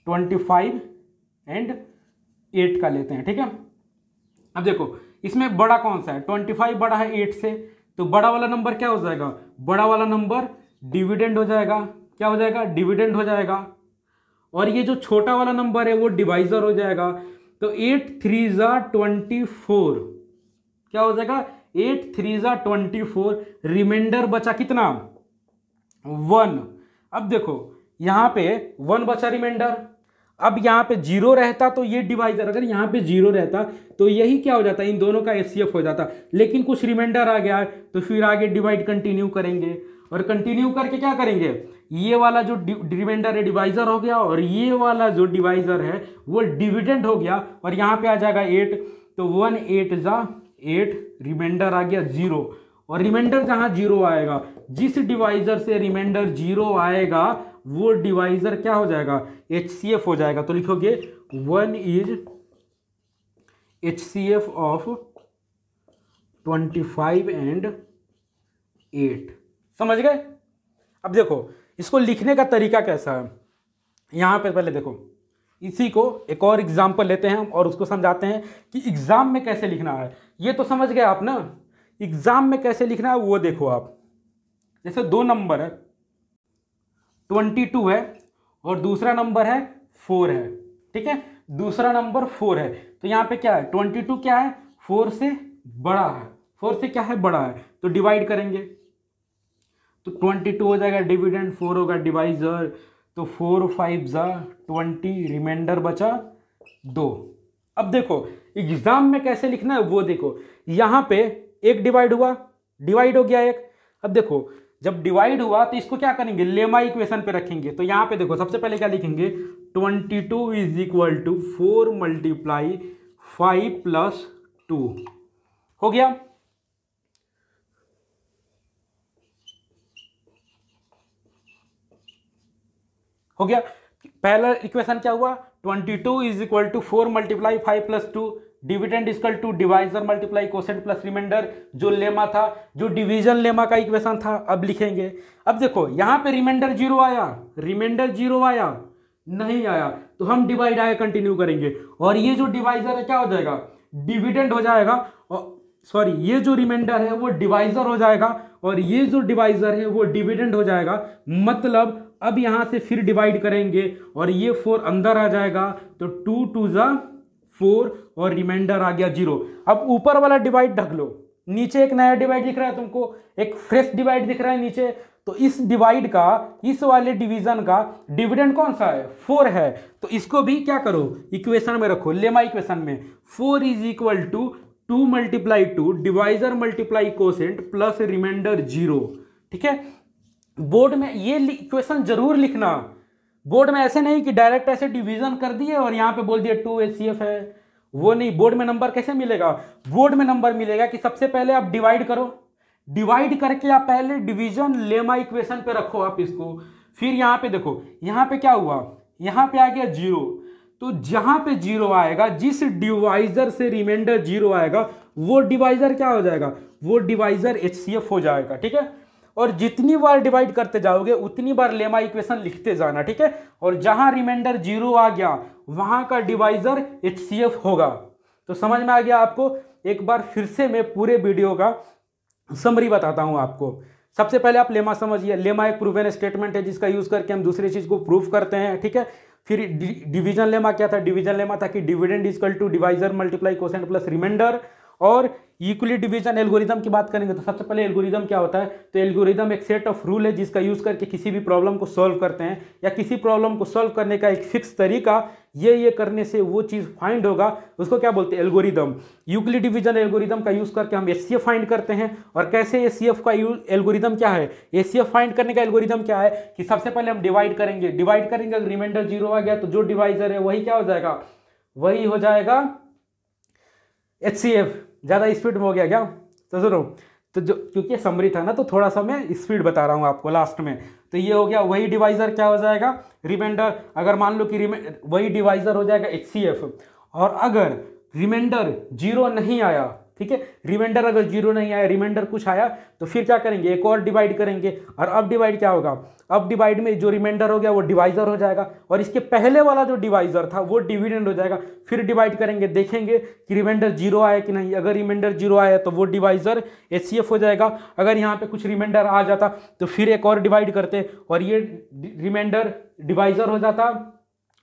25 एंड 8 का लेते हैं, ठीक है। अब देखो इसमें बड़ा कौन सा है, 25 बड़ा है 8 से, तो बड़ा वाला नंबर क्या हो जाएगा, बड़ा वाला नंबर डिविडेंड हो जाएगा, क्या हो जाएगा, डिविडेंड हो जाएगा। और ये जो छोटा वाला नंबर है वो डिवाइजर हो जाएगा। तो 8 3 जा 24, क्या हो जाएगा, 8 3 जा 24, रिमाइंडर बचा कितना, 1। अब देखो यहां पे 1 बचा रिमाइंडर, अब यहां पे 0 रहता तो ये डिवाइजर, अगर यहां पे 0 रहता तो यही क्या हो जाता, इन दोनों का HCF हो जाता। लेकिन कुछ रिमाइंडर आ गया तो फिर आगे डिवाइड कंटिन्यू करेंगे और कंटिन्यू करके क्या करेंगे, ये वाला जो रिमाइंडर है डिवाइजर हो गया और ये वाला जो डिवाइजर है वो डिविडेंड हो गया और यहां पे आ जाएगा 8, तो 1 8 जा 8, रिमाइंडर आ गया 0। और रिमाइंडर जहां 0 आएगा, जिस डिवाइजर से रिमाइंडर 0 आएगा वो डिवाइजर क्या हो जाएगा, HCF हो जाएगा। तो लिखोगे 1 इज HCF ऑफ 25 एंड 8, समझ गए। अब देखो इसको लिखने का तरीका कैसा है, यहां पे पहले देखो इसी को एक और एग्जाम्पल लेते हैं और उसको समझाते हैं कि एग्जाम में कैसे लिखना है। ये तो समझ गए आप ना, एग्जाम में कैसे लिखना है वो देखो आप। जैसे 2 नंबर है, 22 है और दूसरा नंबर है 4 है, ठीक है। दूसरा नंबर 4 है, तो यहाँ पे क्या है, 22 क्या है, 4 से बड़ा है, 4 से क्या है, बड़ा है, तो डिवाइड करेंगे तो 22 हो जाएगा डिविडेंड, 4 होगा डिवाइजर, तो 4 5 जा 20, रिमाइंडर बचा 2। अब देखो एग्जाम में कैसे लिखना है वो देखो, यहाँ पे एक डिवाइड हुआ, डिवाइड हो गया एक। अब देखो जब डिवाइड हुआ तो इसको क्या करेंगे, लेमा इक्वेशन पे रखेंगे। तो यहाँ पे देखो सबसे पहले क्या लिखेंगे, 22 is equal to 4 multiply 5 plus 2, हो गया। हो गया, पहला इक्वेशन क्या हुआ, 22 is equal to 4 multiply 5 plus 2, dividend equal to divisor multiply quotient plus remainder, जो लेमा था, जो डिवीजन लेमा का इक्वेशन था। अब लिखेंगे, अब देखो यहां पे रिमाइंडर 0 आया, रिमाइंडर 0 आया, नहीं आया तो हम डिवाइड आगे कंटिन्यू करेंगे और ये जो डिवाइजर है क्या हो जाएगा, डिविडेंड हो जाएगा, और सॉरी ये जो रिमाइंडर है वो डिवाइजर हो जाएगा और ये जो डिवाइजर है वो डिविडेंड हो जाएगा। मतलब अब यहां से फिर डिवाइड करेंगे और ये 4 अंदर आ जाएगा, तो 2 2 जा 4 और रिमाइंडर आ गया 0। अब ऊपर वाला डिवाइड ढक लो, नीचे एक नया डिवाइड दिख रहा है तुमको, एक फ्रेश डिवाइड दिख रहा है नीचे। तो इस डिवाइड का, इस वाले डिवीजन का डिविडेंड कौन सा है, 4 है, तो इसको भी क्या करो, इक्वेशन में रखो, लेमा इक्वेशन में। 4 is equal to 2 multiply 2 divisor multiply quotient plus remainder 0, ठीक है। बोर्ड में ये इक्वेशन जरूर लिखना, बोर्ड में ऐसे नहीं कि डायरेक्ट ऐसे डिवीजन कर दिए और यहाँ पे बोल दिया 2 HCF है, वो नहीं। बोर्ड में नंबर कैसे मिलेगा, बोर्ड में नंबर मिलेगा कि सबसे पहले आप डिवाइड करो, डिवाइड करके आप पहले डिवीजन लेमा इक्वेशन पे रखो आप इसको, फिर यहाँ पे देखो, यहाँ पे क्या हुआ, यहाँ पे आ गया 0, तो जहां पे 0 आएगा, जिस डिवाइजर से रिमाइंडर 0 आएगा वो डिवाइजर क्या हो जाएगा, वो डिवाइजर HCF हो जाएगा, ठीक है। और जितनी बार डिवाइड करते जाओगे उतनी बार लेमा इक्वेशन लिखते जाना, ठीक है। और जहां रिमाइंडर 0 आ गया वहां का डिवाइजर HCF होगा। तो समझ में आ गया आपको। एक बार फिर से मैं पूरे वीडियो का समरी बताता हूं आपको। सबसे पहले आप लेमा समझिए। लेमा एक प्रूवन स्टेटमेंट है जिसका यूज करके हम दूसरी चीज को प्रूव करते हैं, ठीक है। फिर डिवीजन लेमा क्या था? डिवीजन लेमा था कि dividend equal to divisor multiply quotient plus remainder. और यूक्लिड डिवीजन एल्गोरिदम की बात करेंगे तो सबसे पहले एल्गोरिदम क्या होता है? तो एल्गोरिदम एक सेट ऑफ रूल है जिसका यूज करके किसी भी प्रॉब्लम को सॉल्व करते हैं, या किसी प्रॉब्लम को सॉल्व करने का एक फिक्स तरीका, ये करने से वो चीज फाइंड होगा, उसको क्या बोलते हैं? एल्गोरिदम। यूक्लिड डिवीजन एल्गोरिदम का यूज करके हम एचसीएफ फाइंड करते हैं। और कैसे एचसीएफ का एल्गोरिदम क्या है? एचसीएफ फाइंड करने का एल्गोरिदम क्या है कि सबसे पहले हम डिवाइड करेंगे, अगर रिमाइंडर 0 आ गया तो जो डिवाइजर है वही क्या हो जाएगा? वही हो जाएगा एचसीएफ। ज्यादा स्पीड में हो गया क्या? तो सुनो, तो जो क्योंकि समरी था ना तो थोड़ा सा मैं स्पीड बता रहा हूं आपको लास्ट में। तो ये हो गया, वही डिवाइजर क्या हो जाएगा? रिमाइंडर। अगर मान लो कि वही डिवाइजर हो जाएगा एचसीएफ। और अगर रिमाइंडर 0 नहीं आया, ठीक है, रिमाइंडर अगर 0 नहीं आया, रिमाइंडर कुछ आया, तो फिर क्या करेंगे? एक और डिवाइड करेंगे। और अब डिवाइड क्या होगा? अब डिवाइड में जो रिमाइंडर हो गया वो डिवाइजर हो जाएगा, और इसके पहले वाला जो डिवाइजर था वो डिविडेंड हो जाएगा। फिर डिवाइड करेंगे, देखेंगे कि रिमाइंडर 0 आया कि नहीं। अगर रिमाइंडर 0 आया तो वो डिवाइजर एचसीएफ हो जाएगा। अगर यहाँ पे कुछ रिमाइंडर आ जाता तो फिर एक और डिवाइड करते और ये रिमाइंडर डिवाइजर हो जाता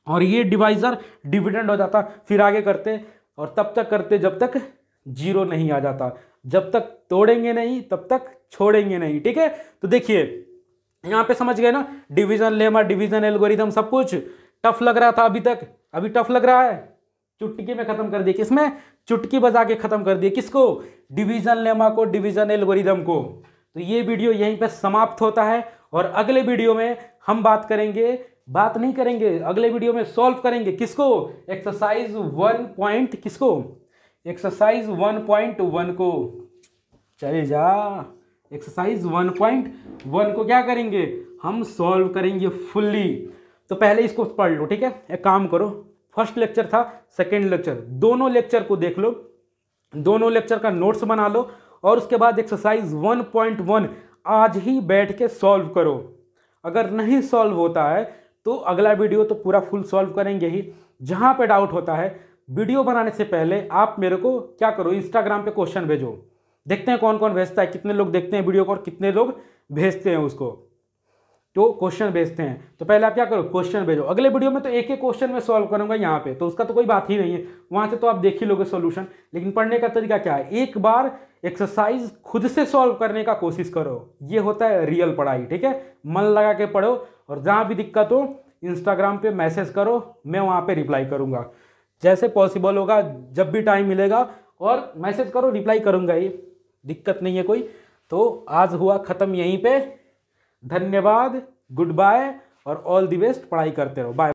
और ये डिवाइजर डिविडेंड हो जाता। फिर आगे करते और तब तक करते जब तक 0 नहीं आ जाता। जब तक तोड़ेंगे नहीं तब तक छोड़ेंगे नहीं, ठीक है। तो देखिए यहां पे समझ गए ना, डिवीजन लेमा, डिवीजन एल्गोरिथम, सब कुछ टफ लग रहा था अभी तक, अभी टफ लग रहा है। चुटकी में खत्म कर दिए, किसमें? चुटकी बजा के खत्म कर दिए। किसको? डिवीजन लेमा को, डिवीजन एल्गोरिथम को। तो ये वीडियो यहीं पे समाप्त होता है और अगले वीडियो में हम बात नहीं करेंगे, अगले वीडियो में सॉल्व करेंगे। किसको? एक्सरसाइज 1 किसको? एक्सरसाइज 1.1 को। चल जा, एक्सरसाइज 1.1 को क्या करेंगे? हम सॉल्व करेंगे फुल्ली। तो पहले इसको पढ़ लो, ठीक है। एक काम करो, फर्स्ट लेक्चर था, सेकेंड लेक्चर, दोनों लेक्चर को देख लो, दोनों लेक्चर का नोट्स बना लो, और उसके बाद एक्सरसाइज 1.1 आज ही बैठ के सॉल्व करो। अगर नहीं सॉल्व होता है तो अगला वीडियो तो पूरा फुल सॉल्व करेंगे ही। जहां पे डाउट होता है, वीडियो बनाने से पहले आप मेरे को क्या करो, इंस्टाग्राम पे क्वेश्चन भेजो। देखते हैं कौन कौन भेजता है, कितने लोग देखते हैं वीडियो को और कितने लोग भेजते हैं उसको। तो क्वेश्चन भेजते हैं तो पहले आप क्या करो, क्वेश्चन भेजो। अगले वीडियो में तो एक एक क्वेश्चन में सॉल्व करूंगा यहाँ पे, तो उसका तो कोई बात ही नहीं है, वहां से तो आप देख ही लोगे सॉल्यूशन। लेकिन पढ़ने का तरीका क्या है? एक बार एक्सरसाइज खुद से सॉल्व करने का कोशिश करो, ये होता है रियल पढ़ाई, ठीक है। मन लगा के पढ़ो और जहां भी दिक्कत हो इंस्टाग्राम पे मैसेज करो, मैं वहां पे रिप्लाई करूंगा जैसे पॉसिबल होगा, जब भी टाइम मिलेगा। और मैसेज करो, रिप्लाई करूंगा, ये दिक्कत नहीं है कोई। तो आज हुआ खत्म यहीं पे। धन्यवाद, गुड बाय और ऑल द बेस्ट। पढ़ाई करते रहो, बाय।